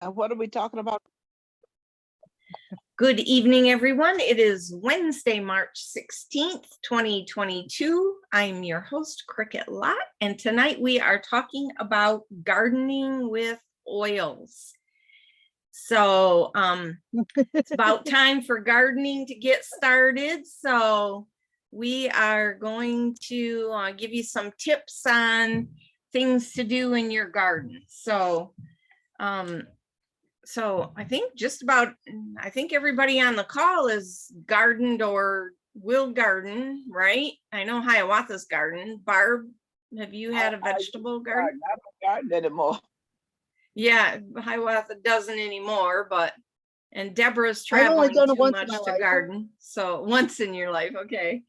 And what are we talking about? Good evening, everyone. It is Wednesday, March 16th, 2022. I'm your host, Cricket Lot, and tonight we are talking about gardening with oils. So it's about time for gardening to get started. So we are going to give you some tips on things to do in your garden. So I think everybody on the call is gardened or will garden, right? I know Hiawatha's garden. Barb, have you had a vegetable garden? I don't garden anymore. Yeah, Hiawatha doesn't anymore, and Deborah's traveling too much to garden. So once in your life, okay.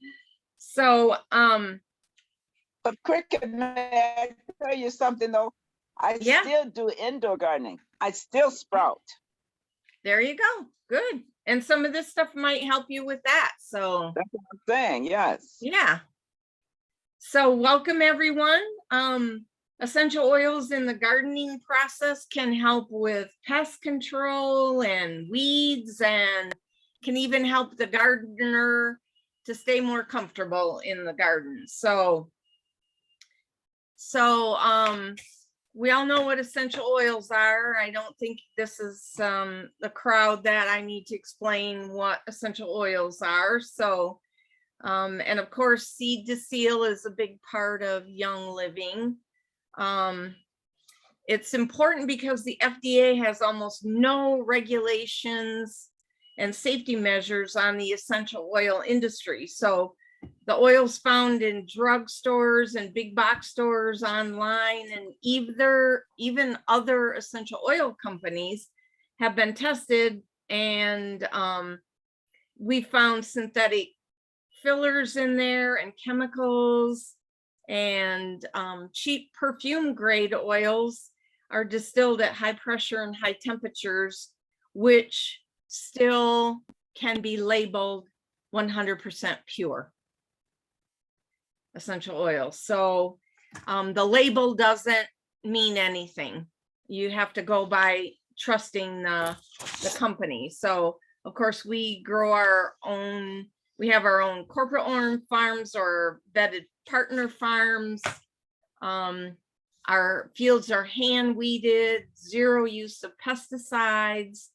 So But Cricket, may I tell you something though? I still do indoor gardening. I still sprout. There you go. Good. And some of this stuff might help you with that. So that's what I'm saying. Yes. Yeah. So welcome everyone. Essential oils in the gardening process can help with pest control and weeds, and can even help the gardener to stay more comfortable in the garden. So we all know what essential oils are. I don't think this is the crowd that I need to explain what essential oils are. So, and of course, seed to seal is a big part of Young Living. It's important because the FDA has almost no regulations and safety measures on the essential oil industry. So the oils found in drugstores and big box stores, online, and even other essential oil companies have been tested, and we found synthetic fillers in there and chemicals, and cheap perfume grade oils are distilled at high pressure and high temperatures, which still can be labeled 100% pure essential oils. So the label doesn't mean anything. You have to go by trusting the company. So of course we grow our own, we have our own corporate owned farms or vetted partner farms. Our fields are hand weeded, zero use of pesticides,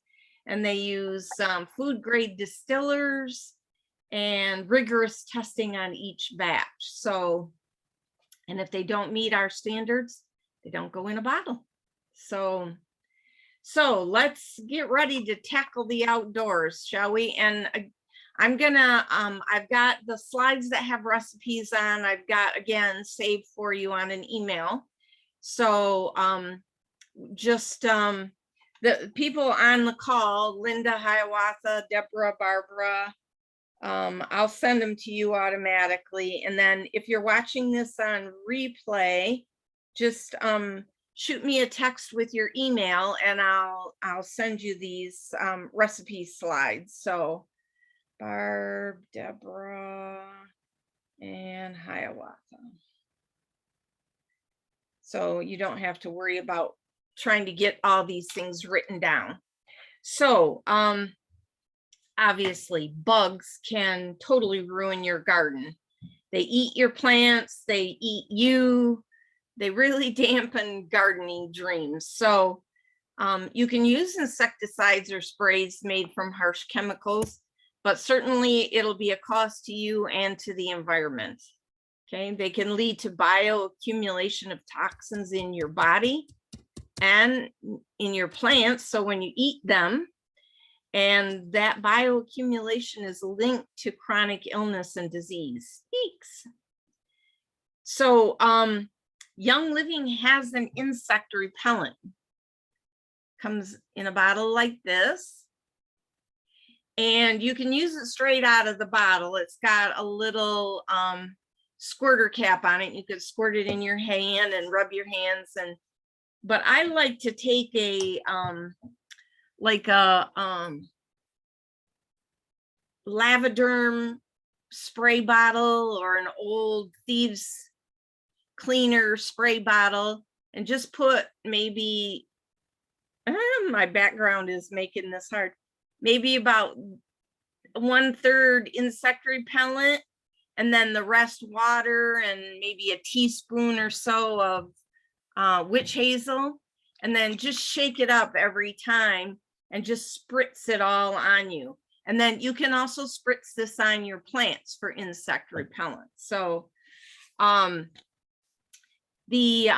and they use food grade distillers and rigorous testing on each batch. So, and if they don't meet our standards, they don't go in a bottle. So let's get ready to tackle the outdoors, shall we? And I'm gonna, I've got the slides that have recipes on, I've got again saved for you on an email. So the people on the call, Linda, Hiawatha, Deborah, Barbara, I'll send them to you automatically. And then if you're watching this on replay, just shoot me a text with your email and I'll send you these recipe slides. So Barb, Deborah, and Hiawatha. So you don't have to worry about trying to get all these things written down. So obviously bugs can totally ruin your garden. They eat your plants, they eat you, they really dampen gardening dreams. So you can use insecticides or sprays made from harsh chemicals, but certainly it'll be a cost to you and to the environment. Okay, they can lead to bioaccumulation of toxins in your body and in your plants. So when you eat them, and that bioaccumulation is linked to chronic illness and disease. Eeks. So Young Living has an insect repellent. Comes in a bottle like this. And you can use it straight out of the bottle. It's got a little squirter cap on it. You could squirt it in your hand and rub your hands. But I like to take a Lavaderm spray bottle or an old thieves cleaner spray bottle and just put maybe My background is making this hard. Maybe about 1/3 insect repellent, and then the rest water, and maybe a teaspoon or so of witch hazel, and then just shake it up every time and just spritz it all on you. And then you can also spritz this on your plants for insect repellent. So the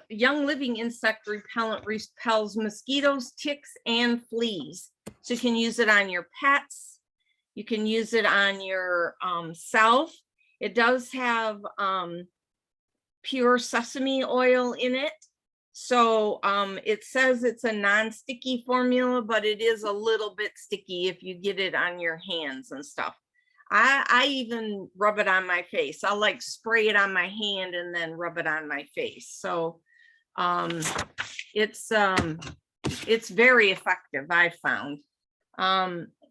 Young Living insect repellent repels mosquitoes, ticks, and fleas. So you can use it on your pets. You can use it on your self. It does have pure sesame oil in it. So it says it's a non-sticky formula, but it is a little bit sticky if you get it on your hands and stuff. I even rub it on my face. I'll like spray it on my hand and then rub it on my face. So it's very effective, I found.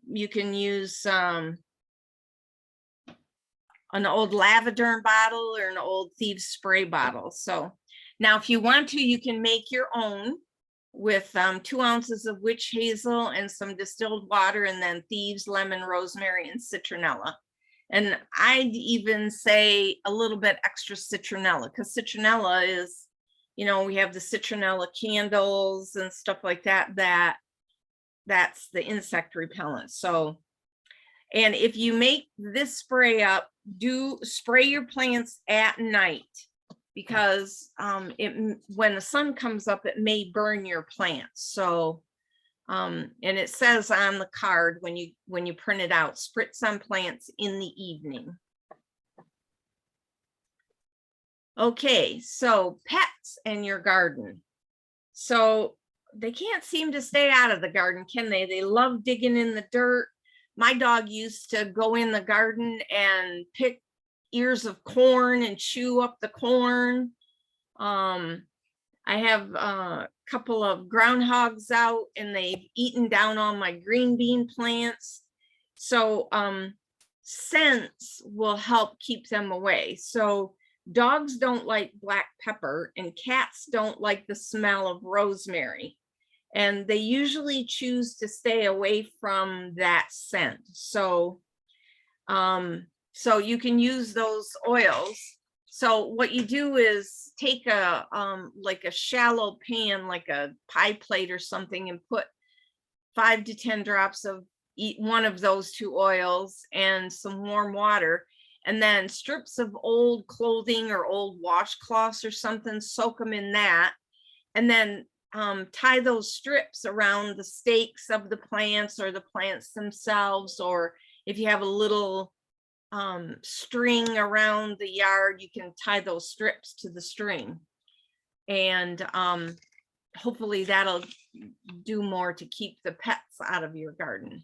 You can use an old Lavender bottle or an old Thieves spray bottle. So now if you want to, you can make your own with 2 ounces of witch hazel and some distilled water, and then Thieves, lemon, rosemary, and citronella. And I'd even say a little bit extra citronella, because citronella is, you know, we have the citronella candles and stuff like that, that's the insect repellent. So, and if you make this spray up, do spray your plants at night, because when the sun comes up, it may burn your plants. So and it says on the card when you print it out, spritz on plants in the evening. Okay, so pets in your garden. So they can't seem to stay out of the garden, can they? They love digging in the dirt. My dog used to go in the garden and pick ears of corn and chew up the corn. I have a couple of groundhogs out, and they've eaten down all my green bean plants. So scents will help keep them away. So dogs don't like black pepper, and cats don't like the smell of rosemary. And they usually choose to stay away from that scent. So so you can use those oils. So what you do is take a like a shallow pan, like a pie plate or something, and put 5 to 10 drops of one of those 2 oils and some warm water, and then strips of old clothing or old washcloths or something, soak them in that, and then tie those strips around the stakes of the plants or the plants themselves, or if you have a little string around the yard, you can tie those strips to the string, and hopefully that'll do more to keep the pets out of your garden.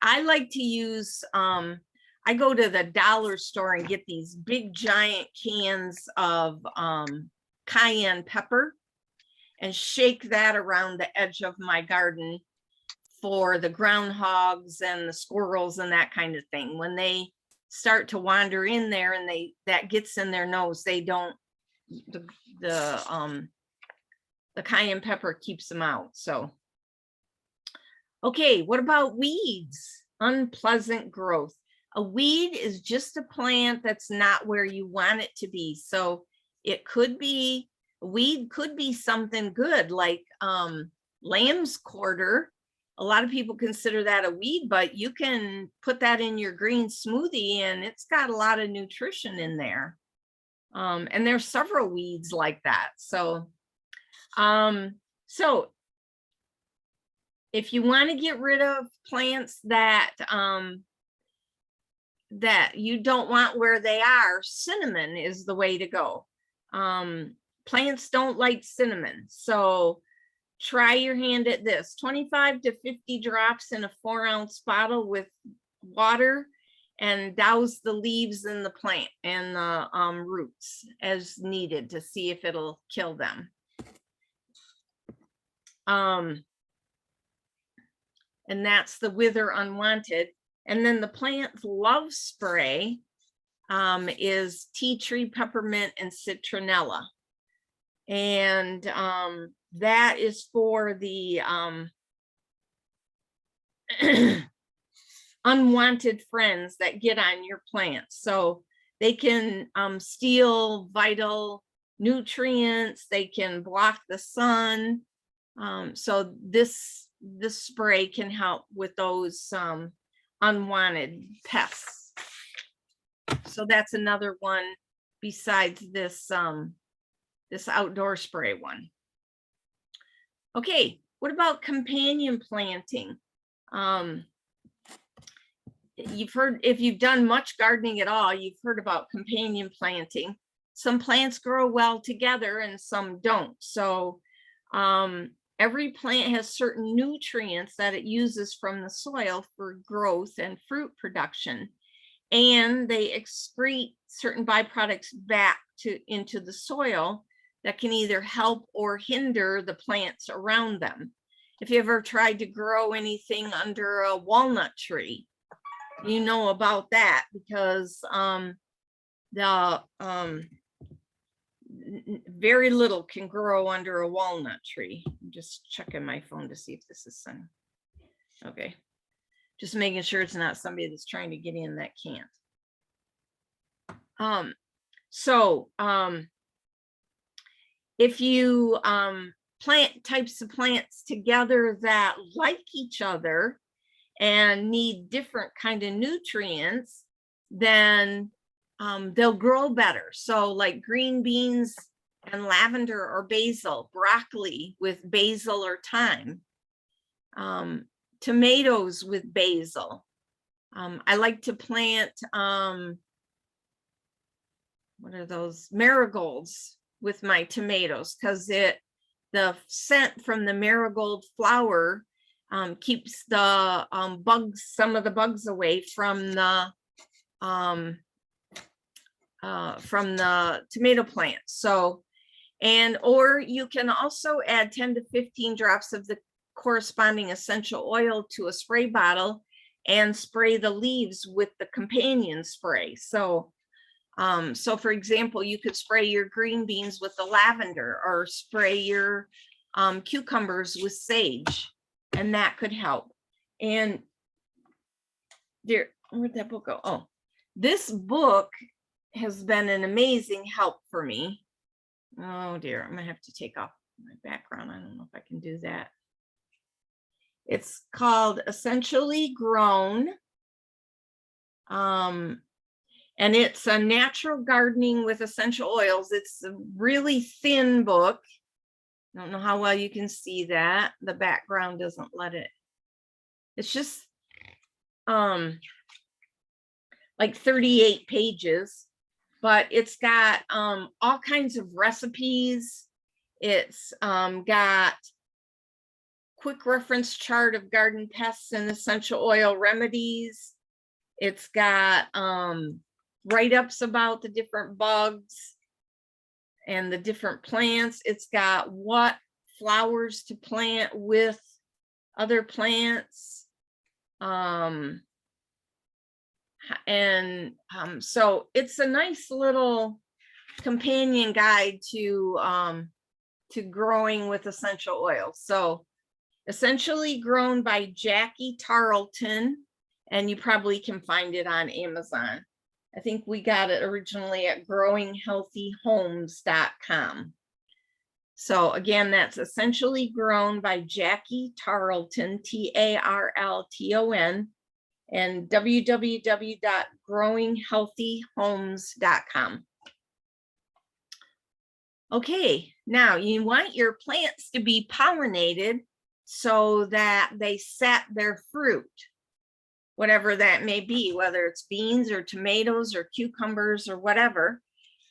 I like to use I go to the dollar store and get these big giant cans of cayenne pepper and shake that around the edge of my garden for the groundhogs and the squirrels and that kind of thing. When they start to wander in there and that gets in their nose, they don't, the cayenne pepper keeps them out. So, okay, what about weeds? Unpleasant growth. A weed is just a plant that's not where you want it to be. So it could be, weed could be something good, like lamb's quarter. A lot of people consider that a weed, but you can put that in your green smoothie and it's got a lot of nutrition in there. And there's several weeds like that. So, so if you want to get rid of plants that that you don't want where they are, cinnamon is the way to go. Plants don't like cinnamon. So try your hand at this: 25 to 50 drops in a 4-ounce bottle with water, and douse the leaves in the plant and the roots as needed to see if it'll kill them. And that's the Wither Unwanted. And then the plant's love spray is tea tree, peppermint, and citronella. And that is for the unwanted friends that get on your plants. So they can steal vital nutrients, they can block the sun. So this spray can help with those unwanted pests. So that's another one besides this this outdoor spray one. Okay, what about companion planting? You've heard, if you've done much gardening at all, you've heard about companion planting. Some plants grow well together and some don't. So every plant has certain nutrients that it uses from the soil for growth and fruit production. And they excrete certain byproducts back into the soil that can either help or hinder the plants around them. If you ever tried to grow anything under a walnut tree, you know about that, because very little can grow under a walnut tree. I'm just checking my phone to see if this is sun. Okay, just making sure it's not somebody that's trying to get in that can't. If you plant types of plants together that like each other and need different kind of nutrients, then they'll grow better. So like green beans and lavender or basil, broccoli with basil or thyme, tomatoes with basil. I like to plant, what are those, marigolds with my tomatoes, because the scent from the marigold flower keeps the bugs, some of the bugs away from the tomato plant. So, or you can also add 10 to 15 drops of the corresponding essential oil to a spray bottle and spray the leaves with the companion spray. So for example, you could spray your green beans with the lavender, or spray your cucumbers with sage, and that could help. And there, where'd that book go? Oh, this book has been an amazing help for me. Oh dear, I'm gonna have to take off my background. I don't know if I can do that. It's called Essentially Grown. And it's a natural gardening with essential oils. It's a really thin book. I don't know how well you can see that. The background doesn't let it. It's just like 38 pages, but it's got all kinds of recipes. It's got quick reference chart of garden pests and essential oil remedies. It's got write-ups about the different bugs and the different plants. It's got what flowers to plant with other plants. So it's a nice little companion guide to growing with essential oils. So Essentially Grown by Jackie Tarleton, and you probably can find it on Amazon. I think we got it originally at growinghealthyhomes.com. So again, that's Essentially Grown by Jackie Tarleton, Tarleton, and www.growinghealthyhomes.com. Okay, now you want your plants to be pollinated so that they set their fruit, whatever that may be, whether it's beans or tomatoes or cucumbers or whatever.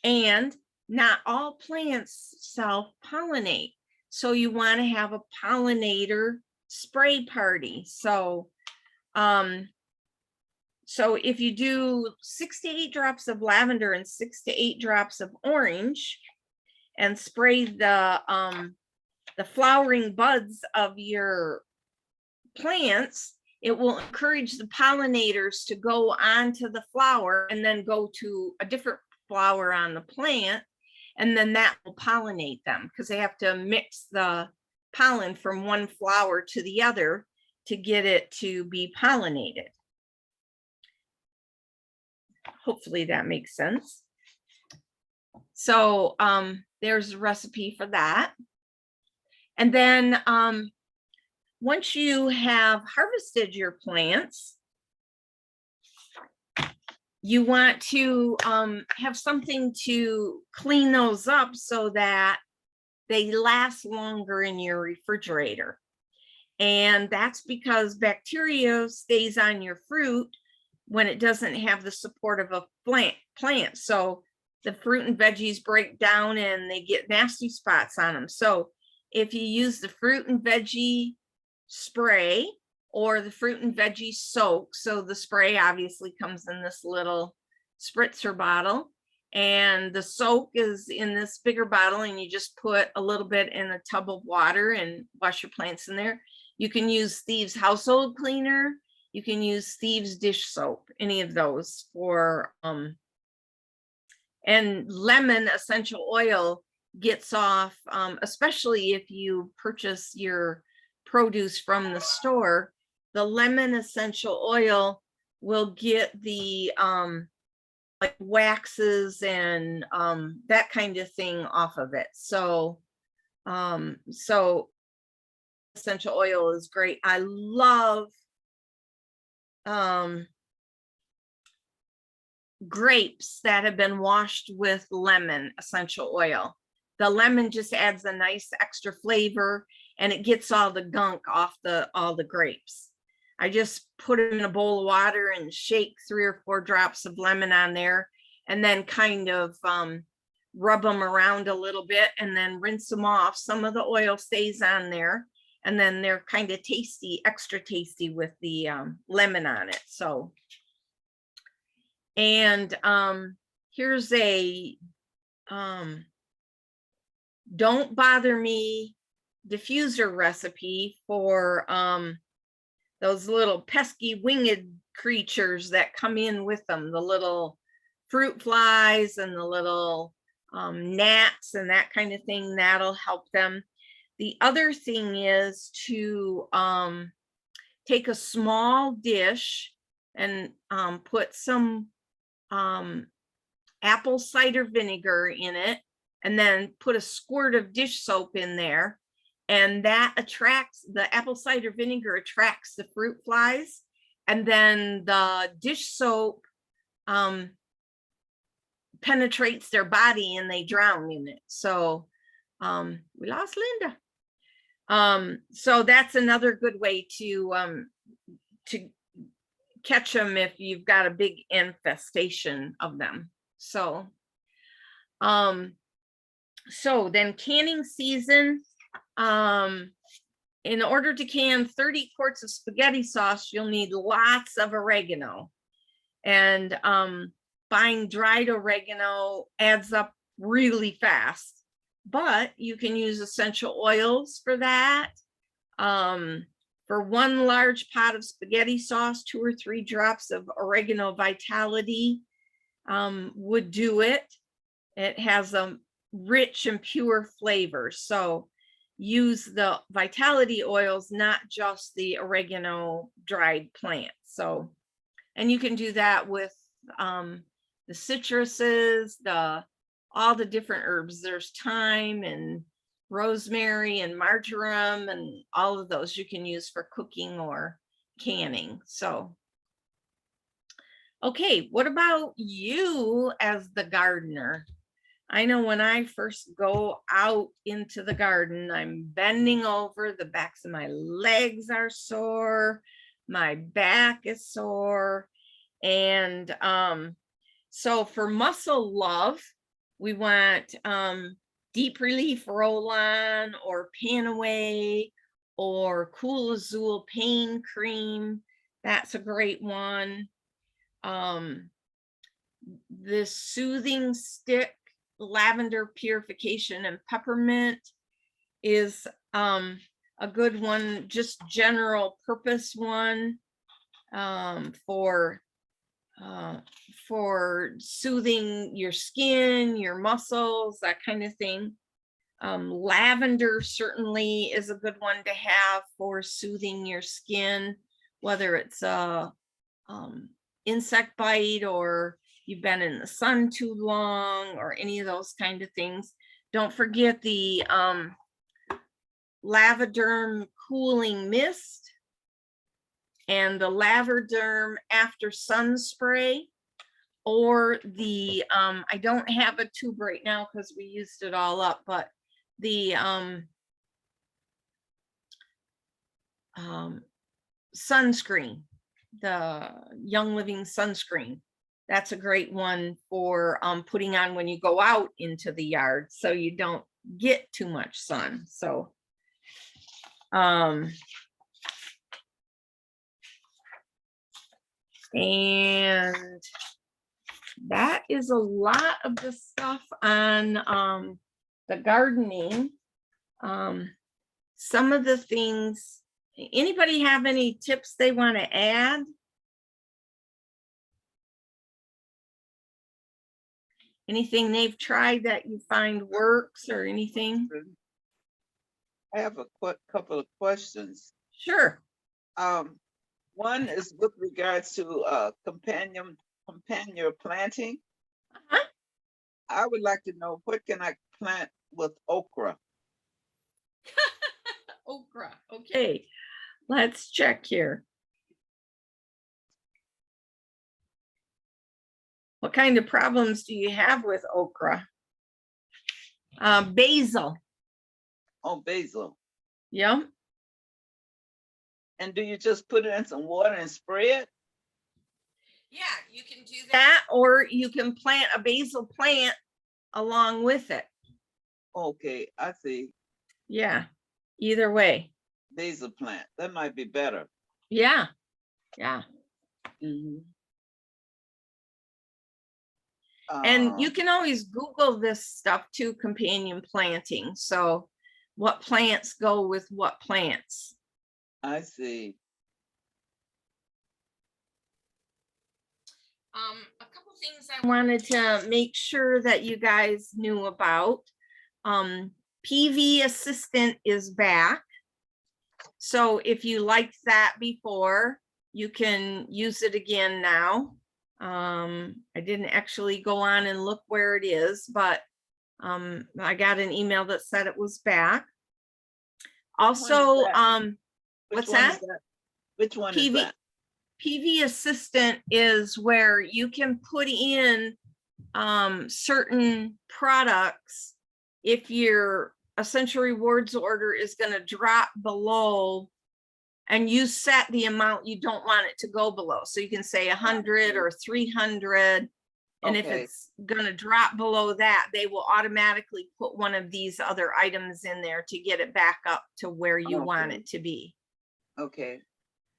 And not all plants self-pollinate. So you want to have a pollinator spray party. So if you do 6 to 8 drops of lavender and 6 to 8 drops of orange and spray the flowering buds of your plants, it will encourage the pollinators to go onto the flower and then go to a different flower on the plant. and then that will pollinate them because they have to mix the pollen from one flower to the other to get it to be pollinated. Hopefully that makes sense. So there's a recipe for that. And then once you have harvested your plants, you want to have something to clean those up so that they last longer in your refrigerator. And that's because bacteria stays on your fruit when it doesn't have the support of a plant. So the fruit and veggies break down and they get nasty spots on them. So if you use the fruit and veggie spray or the fruit and veggie soak, so the spray obviously comes in this little spritzer bottle, and the soak is in this bigger bottle, and you just put a little bit in a tub of water and wash your plants in there. You can use Thieves household cleaner. You can use Thieves dish soap, any of those for, and lemon essential oil gets off, especially if you purchase your produce from the store, the lemon essential oil will get the like waxes and that kind of thing off of it. So essential oil is great. I love grapes that have been washed with lemon essential oil. The lemon just adds a nice extra flavor, and it gets all the gunk off all the grapes. I just put them in a bowl of water and shake 3 or 4 drops of lemon on there, and then kind of rub them around a little bit and then rinse them off. Some of the oil stays on there, and then they're kind of tasty, extra tasty with the lemon on it. So, and here's a don't bother me diffuser recipe for those little pesky winged creatures that come in with them, the little fruit flies and the little gnats and that kind of thing. That'll help them. The other thing is to take a small dish and put some apple cider vinegar in it, and then put a squirt of dish soap in there, and that attracts, the apple cider vinegar attracts the fruit flies, and then the dish soap penetrates their body and they drown in it. So we lost Linda. So that's another good way to catch them if you've got a big infestation of them. So so then canning season, in order to can 30 quarts of spaghetti sauce, you'll need lots of oregano, and buying dried oregano adds up really fast, but you can use essential oils for that. For 1 large pot of spaghetti sauce, 2 or 3 drops of oregano vitality would do it. It has a rich and pure flavor. So use the vitality oils, not just the oregano dried plant. So, and you can do that with the citruses, all the different herbs. There's thyme and rosemary and marjoram, and all of those you can use for cooking or canning. So, okay, what about you as the gardener? I know when I first go out into the garden, I'm bending over, the backs of my legs are sore, my back is sore. And so for muscle love, we want deep relief roll-on or Panaway or Cool Azul pain cream. That's a great one. This soothing stick, lavender purification and peppermint is a good one, just general purpose one for for soothing your skin, your muscles, that kind of thing. Lavender certainly is a good one to have for soothing your skin, whether it's a insect bite or you've been in the sun too long or any of those kind of things. Don't forget the Lavaderm cooling mist and the Lavaderm after sun spray, or the I don't have a tube right now because we used it all up, but the sunscreen, the Young Living sunscreen. That's a great one for putting on when you go out into the yard so you don't get too much sun. So and that is a lot of the stuff on the gardening. Some of the things, anybody have any tips they want to add? Anything they've tried that you find works or anything? I have a couple of questions. Sure. One is with regards to companion planting. Uh-huh. I would like to know, what can I plant with okra? Okra. Okay, let's check here. What kind of problems do you have with okra? Basil. Oh, basil. Yep. And do you just put it in some water and spray it? Yeah, you can do that, or you can plant a basil plant along with it. Okay, I see. Yeah, either way. Basil plant, that might be better. Yeah, yeah. And you can always Google this stuff too, companion planting. So what plants go with what plants? I see. A couple things I wanted to make sure that you guys knew about. PV Assistant is back. So if you liked that before, you can use it again now. I didn't actually go on and look where it is, but I got an email that said it was back. Also, what's that? Which one is that? PV Assistant is where you can put in certain products if your Essential Rewards order is going to drop below, and you set the amount you don't want it to go below. So you can say 100 or 300. And if it's going to drop below that, they will automatically put one of these other items in there to get it back up to where you want it to be. Okay.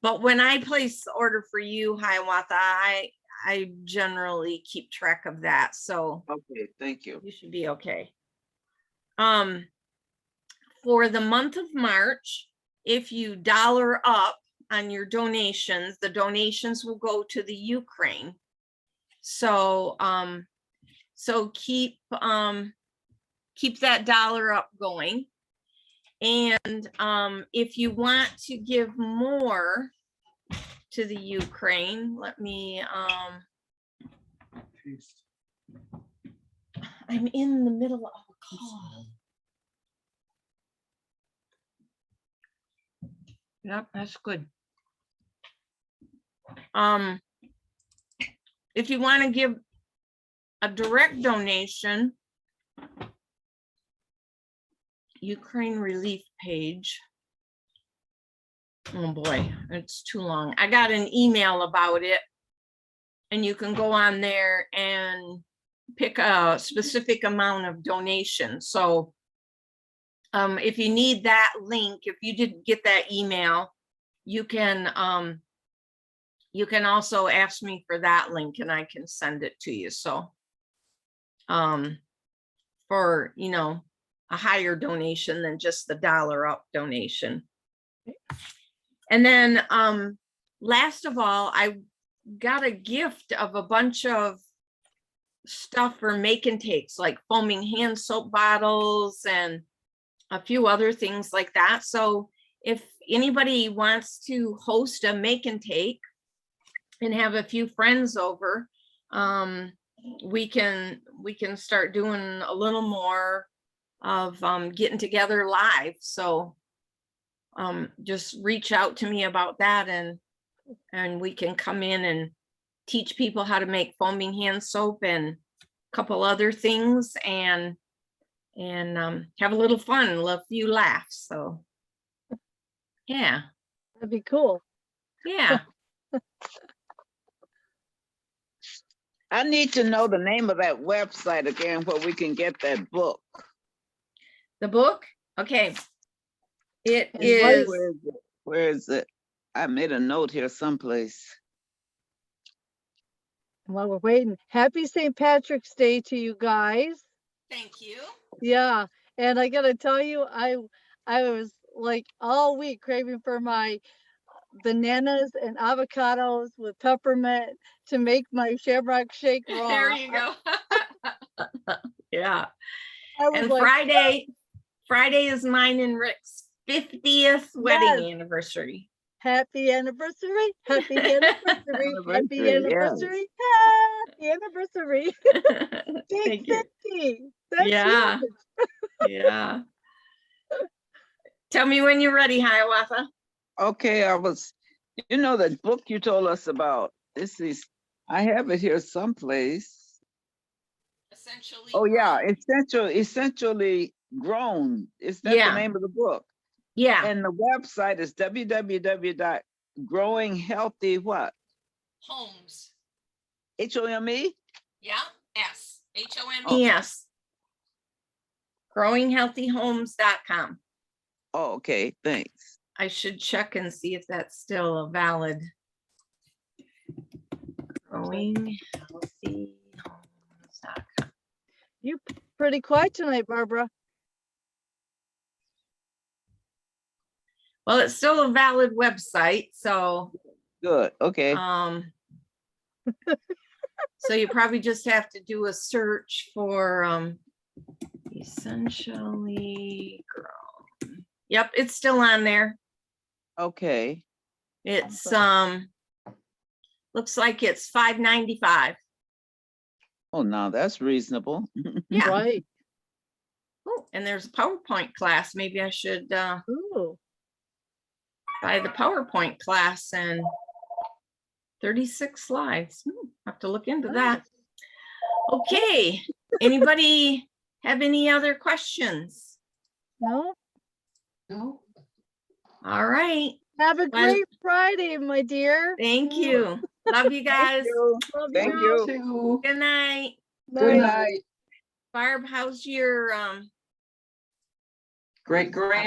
But when I place the order for you, Hiawatha, I generally keep track of that. So okay, thank you. You should be okay. For the month of March, if you dollar up on your donations, the donations will go to the Ukraine. So keep that dollar up going. And if you want to give more to the Ukraine, let me I'm in the middle of a call. Yep, that's good. If you want to give a direct donation, Ukraine relief page. Oh boy, it's too long. I got an email about it, and you can go on there and pick a specific amount of donation. So if you need that link, if you didn't get that email, you can also ask me for that link and I can send it to you. So for, you know, a higher donation than just the dollar up donation. And then last of all, I got a gift of a bunch of stuff for make and takes, like foaming hand soap bottles and a few other things like that. So if anybody wants to host a make and take and have a few friends over, we can start doing a little more of getting together live. So just reach out to me about that, and we can come in and teach people how to make foaming hand soap and a couple other things, and have a little fun, a few laughs. So yeah, That'd be cool. yeah. I need to know the name of that website again where we can get that book. The book, okay, it And is. Where is it? I made a note here someplace. While we're waiting, happy St. Patrick's Day to you guys. Thank you. Yeah, and I gotta tell you, I was like all week craving for my bananas and avocados with peppermint to make my shamrock shake raw. There you go. Yeah. I was And like, Friday is mine and Rick's 50th wedding anniversary. happy anniversary, happy anniversary, happy anniversary, happy anniversary. Big Thank you. 50. That's Yeah. huge. Yeah. Tell me when you're ready, Hiawatha. Okay, you know that book you told us about. I have it here someplace. Essentially. Oh yeah, essentially grown. Is that the name of the book? Yeah. And the website is www.growinghealthy what? Homes. HOME? Yeah. HOMES. Growinghealthyhomes.com. Oh, okay, thanks. I should check and see if that's still a valid. Growinghealthyhomes.com. You pretty quiet tonight, Barbara. Well, it's still a valid website, so Good, okay. so you probably just have to do a search for essentially grown. Yep, it's still on there. Okay. It's looks like it's $5.95. Oh, now that's reasonable. Yeah. Right. Oh, and there's a PowerPoint class. Maybe I should Ooh. buy the PowerPoint class, and 36 slides. Have to look into that. Okay. Anybody have any other questions? No. No. All right. Have a great Friday, my dear. Thank you. Love you guys. Thank you. Good night. Good night. Barb, how's your Great grand.